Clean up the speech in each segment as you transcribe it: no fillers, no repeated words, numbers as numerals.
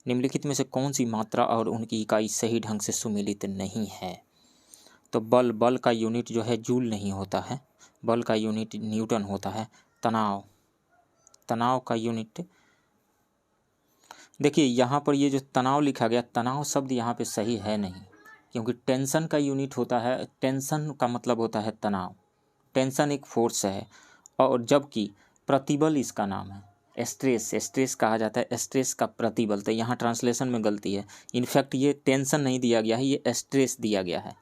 निम्नलिखित में से कौन सी मात्रा और उनकी इकाई सही ढंग से सुमेलित नहीं है? तो बल का यूनिट जो है जूल नहीं होता है, बल का यूनिट न्यूटन होता है। तनाव का यूनिट, देखिए यहाँ पर ये जो तनाव लिखा गया, तनाव शब्द यहाँ पे सही है नहीं, क्योंकि टेंशन का यूनिट होता है, टेंशन का मतलब होता है तनाव। टेंशन एक फोर्स है, और जबकि प्रतिबल इसका नाम है। स्ट्रेस कहा जाता है, स्ट्रेस का प्रतिबल। तो यहाँ ट्रांसलेशन में गलती है। इनफैक्ट ये टेंशन नहीं दिया गया है, ये स्ट्रेस दिया गया है।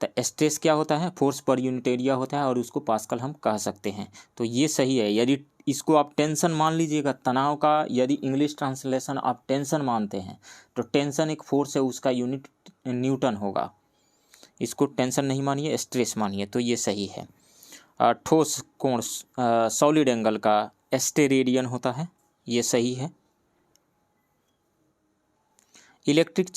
तो स्ट्रेस क्या होता है? फोर्स पर यूनिट एरिया होता है, और उसको पास्कल हम कह सकते हैं। तो ये सही है। यदि इसको आप टेंशन मान लीजिएगा, तनाव का यदि इंग्लिश ट्रांसलेशन आप टेंशन मानते हैं, तो टेंशन एक फोर्स है, उसका यूनिट न्यूटन होगा। इसको टेंशन नहीं मानिए, स्ट्रेस मानिए, तो ये सही है। ठोस कोण सॉलिड एंगल का स्टेरेडियन होता है, ये सही है। इलेक्ट्रिक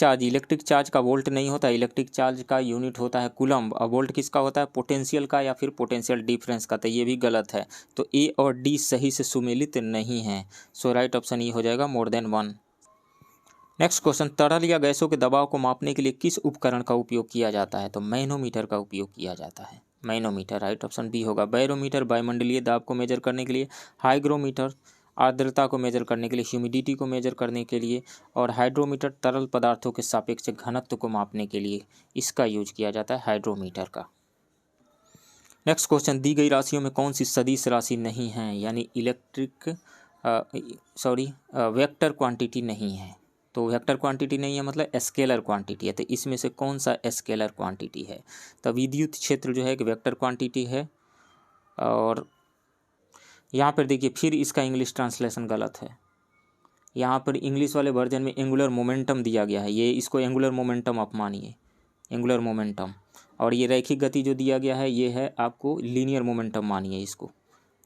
चार्ज का वोल्ट नहीं होता, इलेक्ट्रिक चार्ज का यूनिट होता है कूलम्ब, और वोल्ट किसका होता है? पोटेंशियल का या फिर पोटेंशियल डिफरेंस का। तो ये भी गलत है। तो ए और डी सही से सुमेलित नहीं है। सो राइट ऑप्शन ये हो जाएगा मोर देन 1। नेक्स्ट क्वेश्चन, तरल या गैसों के दबाव को मापने के लिए किस उपकरण का उपयोग किया जाता है? तो मैनोमीटर का उपयोग किया जाता है। मैनोमीटर, राइट ऑप्शन बी होगा। बैरोमीटर वायुमंडलीय दाब को मेजर करने के लिए, हाइग्रोमीटर आर्द्रता को मेजर करने के लिए, ह्यूमिडिटी को मेजर करने के लिए, और हाइड्रोमीटर तरल पदार्थों के सापेक्ष घनत्व को मापने के लिए इसका यूज किया जाता है, हाइड्रोमीटर का। नेक्स्ट क्वेश्चन, दी गई राशियों में कौन सी सदिश राशि नहीं है, यानी वेक्टर क्वांटिटी नहीं है? तो वेक्टर क्वांटिटी नहीं है मतलब स्केलर क्वांटिटी है। तो इसमें से कौन सा स्केलर क्वांटिटी है? तो विद्युत क्षेत्र जो है एक वेक्टर क्वांटिटी है। और यहाँ पर देखिए फिर इसका इंग्लिश ट्रांसलेशन गलत है। यहाँ पर इंग्लिश वाले वर्जन में एंगुलर मोमेंटम दिया गया है, ये इसको एंगुलर मोमेंटम आप मानिए, एंगुलर मोमेंटम। और ये रैखिक गति जो दिया गया है ये है आपको लीनियर मोमेंटम मानिए, इसको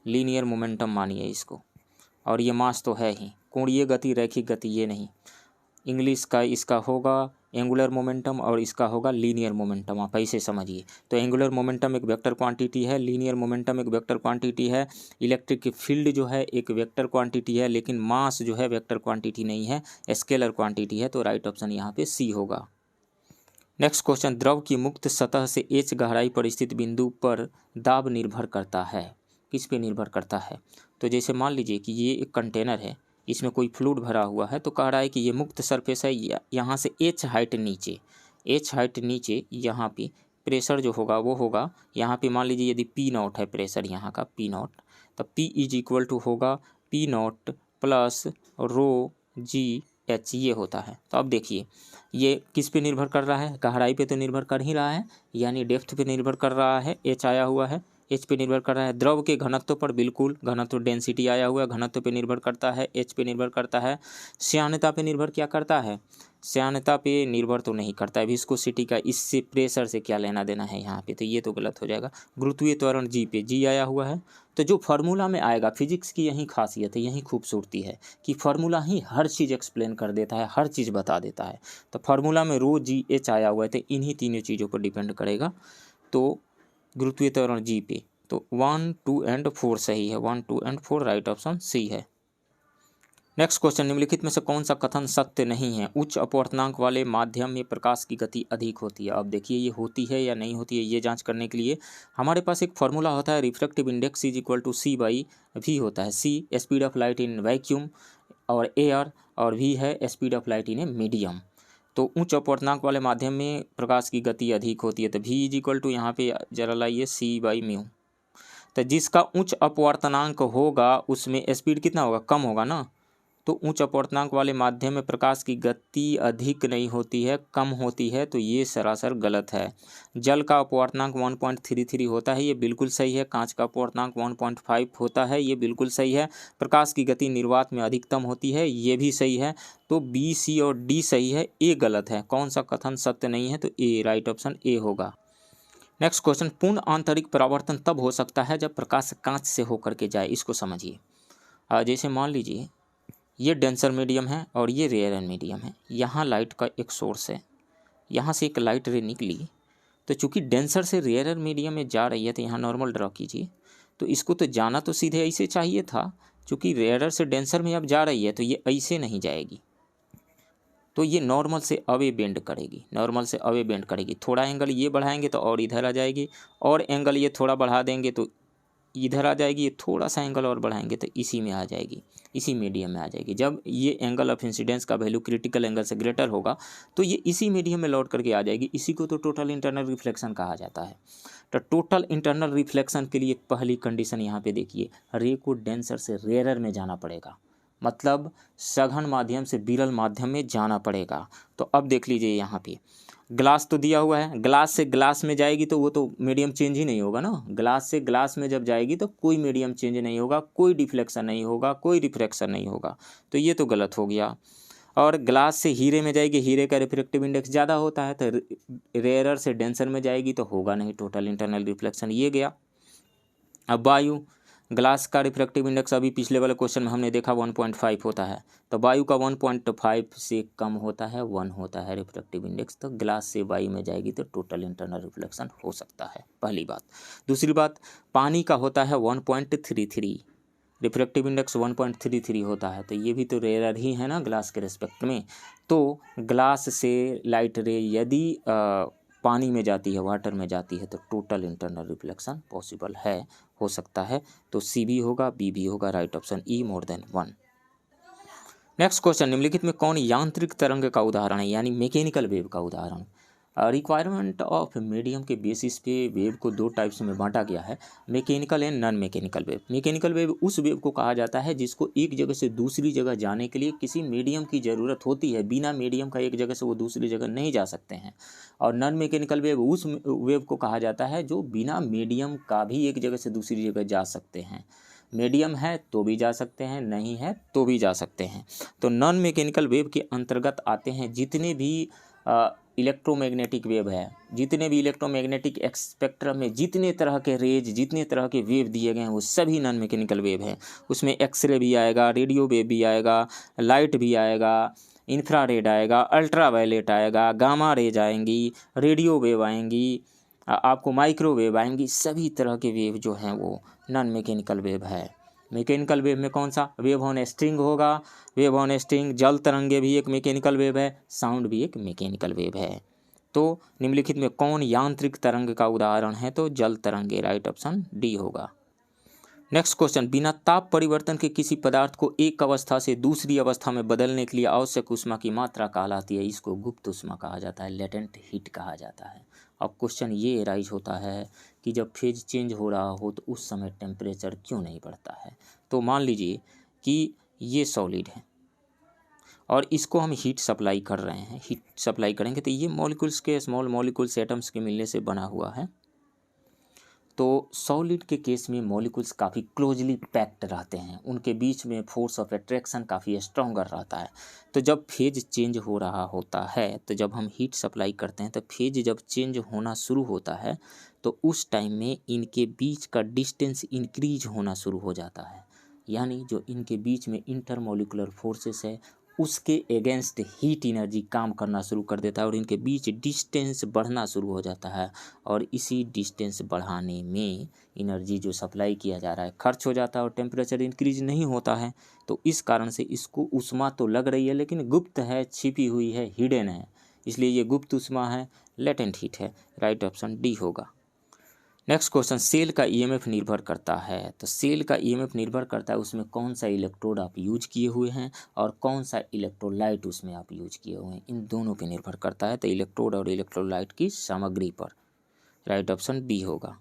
लीनियर मोमेंटम मानिए इसको। और ये मास तो है ही, कोणीय गति रैखिक गति ये नहीं। इंग्लिश का इसका होगा एंगुलर मोमेंटम और इसका होगा लीनियर मोमेंटम, आप ऐसे समझिए। तो एंगुलर मोमेंटम एक वेक्टर क्वांटिटी है, लीनियर मोमेंटम एक वेक्टर क्वांटिटी है, इलेक्ट्रिक फील्ड जो है एक वेक्टर क्वांटिटी है, लेकिन मास जो है वेक्टर क्वांटिटी नहीं है, स्केलर क्वांटिटी है। तो राइट ऑप्शन यहाँ पे सी होगा। नेक्स्ट क्वेश्चन, द्रव की मुक्त सतह से h गहराई पर स्थित बिंदु पर दाब निर्भर करता है, किस पे निर्भर करता है? तो जैसे मान लीजिए कि ये एक कंटेनर है, इसमें कोई फ्लूइड भरा हुआ है, तो कह रहा है कि ये मुक्त सरफेस है, यहाँ से h हाइट नीचे यहाँ पे प्रेशर जो होगा वो होगा, यहाँ पे मान लीजिए यदि P0 है प्रेशर यहाँ का P0, तो P इज इक्वल टू होगा P0 प्लस रो जी एच, ये होता है। तो अब देखिए ये किस पे निर्भर कर रहा है? गहराई पे तो निर्भर कर ही रहा है, यानी डेप्थ पे निर्भर कर रहा है। एच आया हुआ है, एच पे निर्भर कर रहा है। द्रव के घनत्व पर बिल्कुल, घनत्व डेंसिटी आया हुआ है, घनत्व पे निर्भर करता है, एच पे निर्भर करता है। श्यानता पे निर्भर क्या करता है? श्यानता पे निर्भर तो नहीं करता है। विस्कोसिटी का इससे प्रेशर से क्या लेना देना है यहाँ पे? तो ये तो गलत हो जाएगा। गुरुत्वीय त्वरण जी पे, जी आया हुआ है। तो जो फार्मूला में आएगा, फिजिक्स की यही खासियत है, यही खूबसूरती है कि फार्मूला ही हर चीज़ एक्सप्लेन कर देता है, हर चीज़ बता देता है। तो फार्मूला में रो जी एच आया हुआ है, तो इन्हीं तीनों चीज़ों पर डिपेंड करेगा। तो गुरुत्वीय त्वरण जी पे, तो 1, 2 एंड 4 सही है। 1, 2 एंड 4 राइट ऑप्शन सी है। नेक्स्ट क्वेश्चन, निम्नलिखित में से कौन सा कथन सत्य नहीं है? उच्च अपवर्तनांक वाले माध्यम में प्रकाश की गति अधिक होती है। अब देखिए ये होती है या नहीं होती है, ये जांच करने के लिए हमारे पास एक फॉर्मूला होता है, refractive index is equal to C by V होता है। C speed of light in vacuum और एयर, और वी है speed of light in a medium. तो उच्च अपवर्तनांक वाले माध्यम में प्रकाश की गति अधिक होती है, तो वी इज इक्वल टू यहाँ पे जरा लाइए सी बाई म्यू। तो जिसका उच्च अपवर्तनांक होगा उसमें स्पीड कितना होगा? कम होगा ना। तो उच्च अपवर्तनांक वाले माध्यम में प्रकाश की गति अधिक नहीं होती है, कम होती है। तो ये सरासर गलत है। जल का अपवर्तनांक 1.33 होता है, ये बिल्कुल सही है। कांच का अपवर्तनांक 1.5 होता है, ये बिल्कुल सही है। प्रकाश की गति निर्वात में अधिकतम होती है, ये भी सही है। तो बी, सी और डी सही है, ए गलत है। कौन सा कथन सत्य नहीं है? तो ए, राइट ऑप्शन ए होगा। नेक्स्ट क्वेश्चन, पूर्ण आंतरिक परावर्तन तब हो सकता है जब प्रकाश कांच से होकर के जाए। इसको समझिए। जैसे मान लीजिए ये डेंसर मीडियम है और ये रेयर मीडियम है। यहाँ लाइट का एक सोर्स है, यहाँ से एक लाइट रे निकली, तो चूंकि डेंसर से रेयर मीडियम में जा रही है, तो यहाँ नॉर्मल ड्रॉ कीजिए। तो इसको तो जाना तो सीधे ऐसे चाहिए था, चूंकि रेयर से डेंसर में अब जा रही है तो ये ऐसे नहीं जाएगी, तो ये नॉर्मल से अवे बेंड करेगी, नॉर्मल से अवे बेंड करेगी। थोड़ा एंगल ये बढ़ाएंगे तो और इधर आ जाएगी, और एंगल ये थोड़ा बढ़ा देंगे तो इधर आ जाएगी, ये थोड़ा सा एंगल और बढ़ाएंगे तो इसी में आ जाएगी, इसी मीडियम में आ जाएगी। जब ये एंगल ऑफ इंसिडेंस का वैल्यू क्रिटिकल एंगल से ग्रेटर होगा तो ये इसी मीडियम में लौट करके आ जाएगी। इसी को तो टोटल इंटरनल रिफ्लेक्शन कहा जाता है। तो टोटल इंटरनल रिफ्लेक्शन के लिए पहली कंडीशन यहाँ पे देखिए, रे को डेंसर से रेयरर में जाना पड़ेगा, मतलब सघन माध्यम से विरल माध्यम में जाना पड़ेगा। तो अब देख लीजिए यहाँ पे ग्लास तो दिया हुआ है, ग्लास से ग्लास में जाएगी तो वो तो मीडियम चेंज ही नहीं होगा ना। ग्लास से ग्लास में जब जाएगी तो कोई मीडियम चेंज नहीं होगा, कोई डिफ्लेक्शन नहीं होगा, कोई रिफ्रैक्शन नहीं होगा, तो ये तो गलत हो गया। और ग्लास से हीरे में जाएगी, हीरे का रिफ्रैक्टिव इंडेक्स ज़्यादा होता है, तो रेयरर से डेंसर में जाएगी तो होगा नहीं टोटल इंटरनल रिफ्लेक्शन, ये गया। अब वायु, ग्लास का रिफ्रैक्टिव इंडेक्स अभी पिछले वाले क्वेश्चन में हमने देखा 1.5 होता है, तो वायु का 1.5 से कम होता है, 1 होता है रिफ्रैक्टिव इंडेक्स, तो ग्लास से वायु में जाएगी तो टोटल इंटरनल रिफ्लेक्शन हो सकता है, पहली बात। दूसरी बात, पानी का होता है 1.33, रिफ्रैक्टिव इंडेक्स 1.33 होता है, तो ये भी तो रेयर ही है ना ग्लास के रिस्पेक्ट में। तो ग्लास से लाइट रे यदि पानी में जाती है, वाटर में जाती है, तो टोटल इंटरनल रिफ्लेक्शन पॉसिबल है, हो सकता है। तो सी भी होगा, बी भी होगा, right option E more than 1। Next question, निम्नलिखित में कौन यांत्रिक तरंग का उदाहरण है, यानी मैकेनिकल वेव का उदाहरण। रिक्वायरमेंट ऑफ मीडियम के बेसिस पे वेव को दो टाइप्स में बांटा गया है, mechanical and non mechanical wave. Mechanical wave उस वेव को कहा जाता है जिसको एक जगह से दूसरी जगह जाने के लिए किसी मीडियम की ज़रूरत होती है, बिना मीडियम का एक जगह से वो दूसरी जगह नहीं जा सकते हैं। और नॉन मैकेनिकल वेव उस वेव को कहा जाता है जो बिना मीडियम का भी एक जगह से दूसरी जगह जा सकते हैं। मीडियम है तो भी जा सकते हैं, नहीं है तो भी जा सकते हैं। तो नॉन मैकेनिकल वेव के अंतर्गत आते हैं जितने भी इलेक्ट्रोमैग्नेटिक वेव है, जितने भी इलेक्ट्रोमैग्नेटिक स्पेक्ट्रम में जितने तरह के रेज, जितने तरह के वेव दिए गए हैं वो सभी नॉन मैकेनिकल वेव हैं। उसमें एक्सरे भी आएगा, रेडियो वेव भी आएगा, लाइट भी आएगा, इंफ्रारेड आएगा, अल्ट्रावायलेट आएगा, गामा रेज आएंगी, रेडियो वेव आएंगी, आपको माइक्रोवेव आएंगी, सभी तरह के वेव जो हैं वो नॉन मैकेनिकल वेव है। मैकेनिकल वेव में कौन सा, वेव ऑन स्ट्रिंग होगा, वेव ऑन स्ट्रिंग, जल तरंगे भी एक मैकेनिकल वेव है, साउंड भी एक मैकेनिकल वेव है। तो निम्नलिखित में कौन यांत्रिक तरंग का उदाहरण है, तो जल तरंगे, राइट ऑप्शन डी होगा। नेक्स्ट क्वेश्चन, बिना ताप परिवर्तन के किसी पदार्थ को एक अवस्था से दूसरी अवस्था में बदलने के लिए आवश्यक ऊष्मा की मात्रा कहलाती है, इसको गुप्त ऊष्मा कहा जाता है, लेटेंट हीट कहा जाता है। अब क्वेश्चन ये राइज होता है कि जब फेज चेंज हो रहा हो तो उस समय टेम्परेचर क्यों नहीं बढ़ता है। तो मान लीजिए कि ये सॉलिड है और इसको हम हीट सप्लाई कर रहे हैं, हीट सप्लाई करेंगे तो ये मॉलिक्यूल्स के, स्मॉल मॉलिक्यूल्स एटम्स के मिलने से बना हुआ है। तो सॉलिड के केस में मॉलिक्यूल्स काफ़ी क्लोजली पैक्ड रहते हैं, उनके बीच में फोर्स ऑफ अट्रैक्शन काफ़ी स्ट्रॉन्गर रहता है। तो जब फेज चेंज हो रहा होता है, तो जब हम हीट सप्लाई करते हैं तो फेज जब चेंज होना शुरू होता है तो उस टाइम में इनके बीच का डिस्टेंस इंक्रीज होना शुरू हो जाता है, यानी जो इनके बीच में इंटरमोलिकुलर फोर्सेस है उसके अगेंस्ट हीट एनर्जी काम करना शुरू कर देता है और इनके बीच डिस्टेंस बढ़ना शुरू हो जाता है। और इसी डिस्टेंस बढ़ाने में एनर्जी जो सप्लाई किया जा रहा है खर्च हो जाता है और टेम्परेचर इंक्रीज नहीं होता है। तो इस कारण से इसको ऊष्मा तो लग रही है लेकिन गुप्त है, छिपी हुई है, हिडन है, इसलिए ये गुप्त ऊष्मा है, लेटेंट हीट है, राइट ऑप्शन डी होगा। नेक्स्ट क्वेश्चन, सेल का ईएमएफ निर्भर करता है, तो सेल का ईएमएफ निर्भर करता है उसमें कौन सा इलेक्ट्रोड आप यूज किए हुए हैं और कौन सा इलेक्ट्रोलाइट उसमें आप यूज किए हुए हैं, इन दोनों पे निर्भर करता है। तो इलेक्ट्रोड और इलेक्ट्रोलाइट की सामग्री पर, राइट ऑप्शन बी होगा।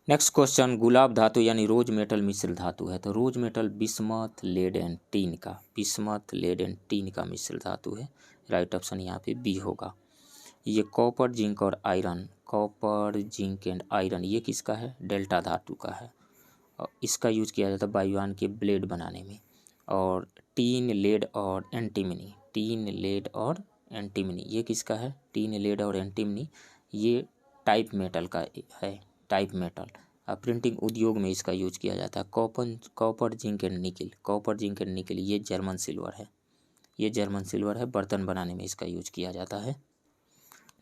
नेक्स्ट क्वेश्चन, गुलाब धातु यानी रोज मेटल मिश्र धातु है, तो rose metal bismuth, lead and tin का, बिस्मथ, लेड एंड टीन का मिश्र धातु है, राइट ऑप्शन यहाँ पे बी होगा। ये कॉपर, जिंक और iron, copper, zinc and iron, ये किसका है, डेल्टा धातु का है और इसका यूज किया जाता है वायुयान के ब्लेड बनाने में। और टीन, लेड और एंटीमनी, टीन, लेड और एंटीमनी, ये किसका है, टीन, लेड और एंटीमनी, ये टाइप मेटल का है, टाइप मेटल। प्रिंटिंग उद्योग में इसका यूज किया जाता है। कॉपर, जिंक एंड निकल, कॉपर, जिंक एंड निकल, ये जर्मन सिल्वर है, ये जर्मन सिल्वर है, बर्तन बनाने में इसका यूज किया जाता है।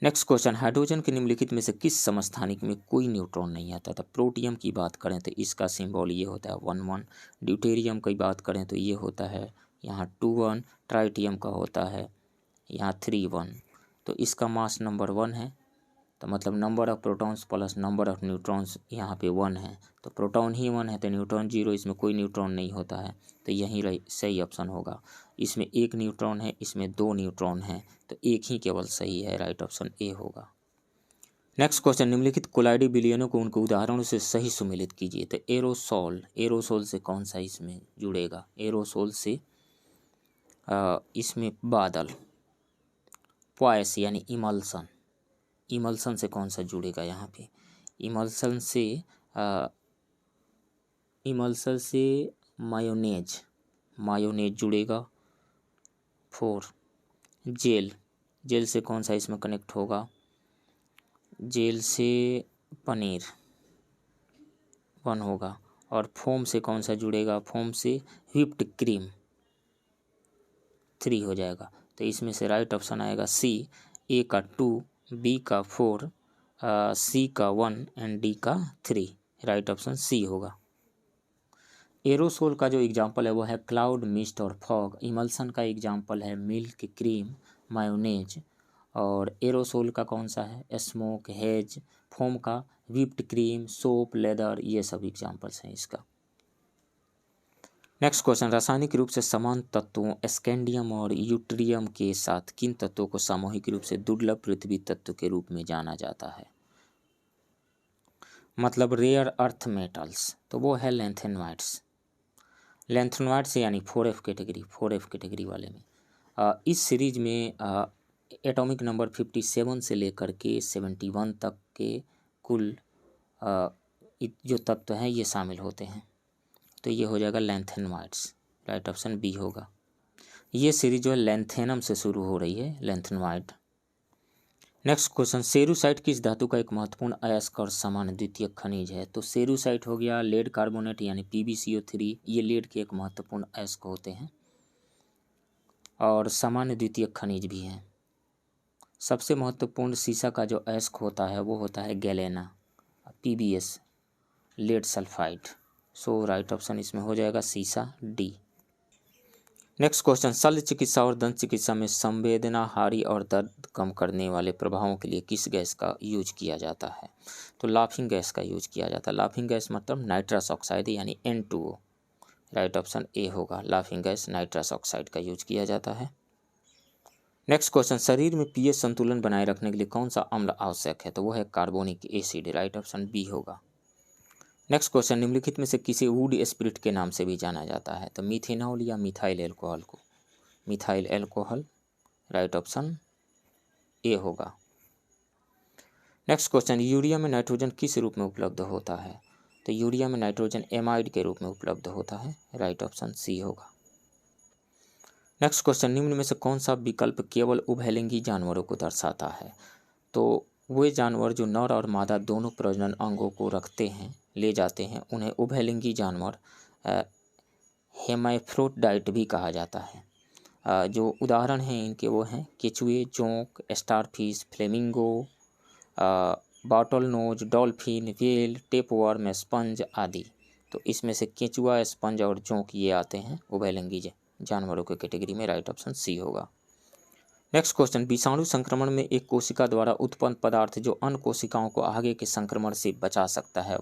नेक्स्ट क्वेश्चन, हाइड्रोजन के निम्नलिखित में से किस समस्थानिक में कोई न्यूट्रॉन नहीं आता था। प्रोटियम की बात करें तो इसका सिंबल ये होता है 1 1, ड्यूटेरियम की बात करें तो ये होता है यहाँ 2 1, ट्राइटियम का होता है यहाँ 3 1, तो इसका मास नंबर 1 है, तो मतलब number of protons plus number of neutrons यहाँ पे 1 है, तो प्रोटॉन ही 1 है तो न्यूट्रॉन 0, इसमें कोई न्यूट्रॉन नहीं होता है, तो यही सही ऑप्शन होगा। इसमें 1 न्यूट्रॉन है, इसमें 2 न्यूट्रॉन है, तो एक ही केवल सही है, राइट ऑप्शन ए होगा। नेक्स्ट क्वेश्चन, निम्नलिखित कोलाइडी विलयनों को उनके उदाहरणों से सही सुमेलित कीजिए। तो एरोसोल, एरोसोल से कौन सा इसमें जुड़ेगा? एरोसोल से इसमें बादल, पॉयस यानी इमल्सन, इमल्सन से कौन सा जुड़ेगा यहाँ पे? इमल्सन से मायोनेज, मायोनेज जुड़ेगा। 4 जेल, जेल से कौन सा इसमें कनेक्ट होगा? जेल से पनीर 1 होगा। और फोम से कौन सा जुड़ेगा? फोम से व्हिप्ड क्रीम 3 हो जाएगा। तो इसमें से राइट ऑप्शन आएगा सी, ए का 2, बी का 4, सी का 1 एंड डी का 3, राइट ऑप्शन सी होगा। एरोसोल का जो एग्जाम्पल है वो है क्लाउड, मिस्ट और फॉग। इमल्सन का एग्जाम्पल है मिल्क, क्रीम, मायोनेज। और एरोसोल का कौन सा है? Smoke, hedge. फोम का व्हिप्ड क्रीम, सोप, लेदर, ये सब एग्जाम्पल्स हैं इसका। नेक्स्ट क्वेश्चन, रासायनिक रूप से समान तत्वों स्कैंडियम और यूट्रियम के साथ किन तत्वों को सामूहिक रूप से दुर्लभ पृथ्वी तत्व के रूप में जाना जाता है? मतलब रेयर अर्थ मेटल्स, तो वो है लैंथेनवाइड्स। लैंथेनवाइड्स यानी 4F कैटेगरी, 4F कैटेगरी वाले में इस सीरीज में एटॉमिक नंबर 57 से लेकर के 71 तक के कुल जो तत्व हैं ये शामिल होते हैं, तो ये हो जाएगा लैंथेनवाइड्स, राइट ऑप्शन बी होगा। ये सीरीज जो है लैंथेनम से शुरू हो रही है, लैंथेनवाइड। नेक्स्ट क्वेश्चन, सेरुसाइट किस धातु का एक महत्वपूर्ण अयस्क और समान द्वितीयक खनिज है? तो सेरुसाइट हो गया लेड कार्बोनेट यानी PbCO3, ये लेड के एक महत्वपूर्ण अयस्क होते हैं और सामान्य द्वितीयक खनिज भी हैं। सबसे महत्वपूर्ण सीसा का जो अयस्क होता है वो होता है गैलेना, PbS, लेड सल्फाइड। सो राइट ऑप्शन इसमें हो जाएगा सीसा, डी। नेक्स्ट क्वेश्चन, शल्य चिकित्सा और दंत चिकित्सा में संवेदनाहारी और दर्द कम करने वाले प्रभावों के लिए किस गैस का यूज किया जाता है? तो लाफिंग गैस का यूज किया जाता है। लाफिंग गैस मतलब नाइट्रस ऑक्साइड यानी N2O, राइट ऑप्शन ए होगा। लाफिंग गैस नाइट्रस ऑक्साइड का यूज किया जाता है। नेक्स्ट क्वेश्चन, शरीर में pH संतुलन बनाए रखने के लिए कौन सा अम्ल आवश्यक है? तो वो है carbonic acid, right option B होगा। नेक्स्ट क्वेश्चन, निम्नलिखित में से किसे वुड स्पिरिट के नाम से भी जाना जाता है? तो मिथेनॉल या मिथाइल एल्कोहल को? Methyl alcohol, right option A होगा। नेक्स्ट क्वेश्चन, यूरिया में नाइट्रोजन किस रूप में उपलब्ध होता है? तो यूरिया में नाइट्रोजन एमाइड के रूप में उपलब्ध होता है, राइट ऑप्शन सी होगा। नेक्स्ट क्वेश्चन, निम्न में से कौन सा विकल्प केवल उभयलिंगी जानवरों को दर्शाता है? तो वे जानवर जो नर और मादा दोनों प्रजनन अंगों को रखते हैं, ले जाते हैं, उन्हें उभयलिंगी जानवर हेमाफ्रोडाइट भी कहा जाता है। जो उदाहरण हैं इनके वो हैं केचुए, जोंक, starfish, flamingo, bottle nose, dolphin, whale, tapeworm, sponge आदि। तो इसमें से केचुआ, स्पंज और जोंक ये आते हैं उभयलिंगी जानवरों के कैटेगरी में, राइट ऑप्शन सी होगा। नेक्स्ट क्वेश्चन, विषाणु संक्रमण में एक कोशिका द्वारा उत्पन्न पदार्थ जो अन्य कोशिकाओं को आगे के संक्रमण से बचा सकता है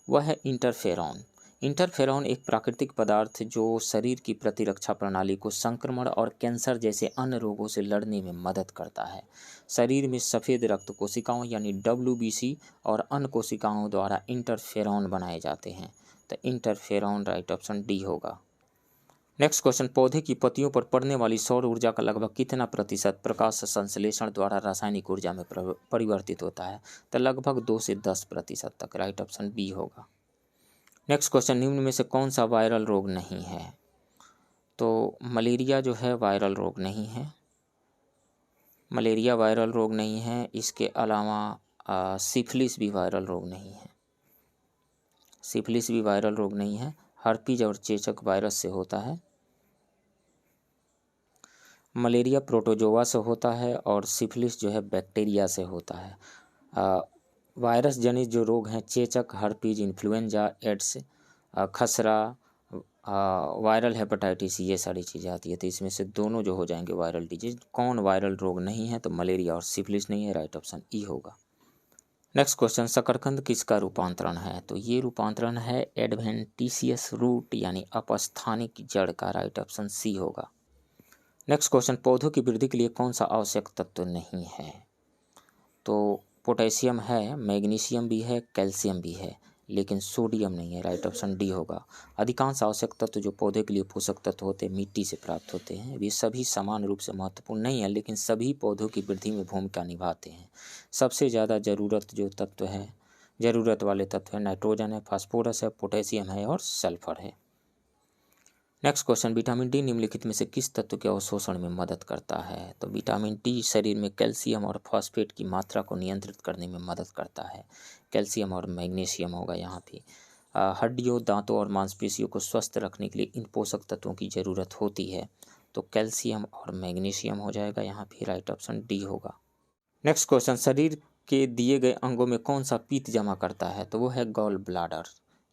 वह है इंटरफेरॉन। इंटरफेरॉन एक प्राकृतिक पदार्थ जो शरीर की प्रतिरक्षा प्रणाली को संक्रमण और कैंसर जैसे अन्य रोगों से लड़ने में मदद करता है। शरीर में सफ़ेद रक्त कोशिकाओं यानी WBC और अन्य कोशिकाओं द्वारा इंटरफेरॉन बनाए जाते हैं, तो इंटरफेरॉन राइट ऑप्शन डी होगा। नेक्स्ट क्वेश्चन, पौधे की पत्तियों पर पड़ने वाली सौर ऊर्जा का लगभग कितना प्रतिशत प्रकाश संश्लेषण द्वारा रासायनिक ऊर्जा में परिवर्तित होता है? तो लगभग 2 से 10% तक, राइट ऑप्शन बी होगा। नेक्स्ट क्वेश्चन, निम्न में से कौन सा वायरल रोग नहीं है? तो मलेरिया जो है वायरल रोग नहीं है, मलेरिया वायरल रोग नहीं है। इसके अलावा सिफिलिस भी वायरल रोग नहीं है, सिफिलिस भी वायरल रोग नहीं है। हर्पीज और चेचक वायरस से होता है। मलेरिया प्रोटोजोआ से होता है और सिफिलिस जो है बैक्टीरिया से होता है। वायरस जनित जो रोग हैं चेचक, हर्पीज, इन्फ्लुएंजा, एड्स, खसरा, वायरल हेपेटाइटिस, ये सारी चीज़ें आती है। तो इसमें से दोनों जो हो जाएंगे वायरल डिजीज। कौन वायरल रोग नहीं है? तो मलेरिया और सिफिलिस नहीं है, राइट ऑप्शन ई होगा। नेक्स्ट क्वेश्चन, शकरकंद किसका रूपांतरण है? तो ये रूपांतरण है एडवेंटिशियस रूट यानी अपस्थानिक जड़ का, राइट ऑप्शन सी होगा। नेक्स्ट क्वेश्चन, पौधों की वृद्धि के लिए कौन सा आवश्यक तत्व नहीं है? तो पोटेशियम है, मैग्नीशियम भी है, कैल्शियम भी है, लेकिन सोडियम नहीं है, राइट ऑप्शन डी होगा। अधिकांश आवश्यक तत्व जो पौधे के लिए पोषक तत्व होते हैं मिट्टी से प्राप्त होते हैं। वे सभी समान रूप से महत्वपूर्ण नहीं है, लेकिन सभी पौधों की वृद्धि में भूमिका निभाते हैं। सबसे ज़्यादा ज़रूरत वाले तत्व है नाइट्रोजन है, फास्फोरस है, पोटेशियम है और सल्फर है। नेक्स्ट क्वेश्चन, विटामिन डी निम्नलिखित में से किस तत्व के अवशोषण में मदद करता है? तो विटामिन डी शरीर में कैल्शियम और फॉस्फेट की मात्रा को नियंत्रित करने में मदद करता है। कैल्शियम और मैग्नीशियम होगा यहाँ भी। हड्डियों, दांतों और मांसपेशियों को स्वस्थ रखने के लिए इन पोषक तत्वों की ज़रूरत होती है। तो कैल्शियम और मैग्नीशियम हो जाएगा यहाँ भी, राइट ऑप्शन डी होगा। नेक्स्ट क्वेश्चन, शरीर के दिए गए अंगों में कौन सा पित्त जमा करता है? तो वो है गॉल ब्लाडर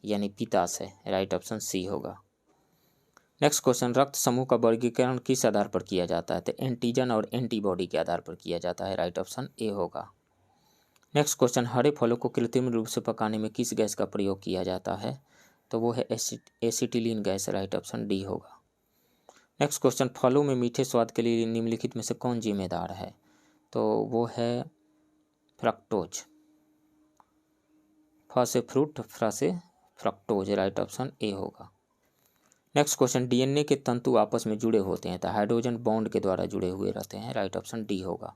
यानी पित्ताशय, राइट ऑप्शन सी होगा। नेक्स्ट क्वेश्चन, रक्त समूह का वर्गीकरण किस आधार पर किया जाता है? तो एंटीजन और एंटीबॉडी के आधार पर किया जाता है, राइट ऑप्शन ए होगा। नेक्स्ट क्वेश्चन, हरे फलों को कृत्रिम रूप से पकाने में किस गैस का प्रयोग किया जाता है? तो वो है acetylene gas, right option D होगा। नेक्स्ट क्वेश्चन, फलों में मीठे स्वाद के लिए निम्नलिखित में से कौन जिम्मेदार है? तो वो है फ्रक्टोज। फ से फ्रूट, फ्र से फ्रक्टोज, राइट ऑप्शन ए होगा। नेक्स्ट क्वेश्चन, डीएनए के तंतु आपस में जुड़े होते हैं तो हाइड्रोजन बॉन्ड के द्वारा जुड़े हुए रहते हैं, राइट ऑप्शन डी होगा।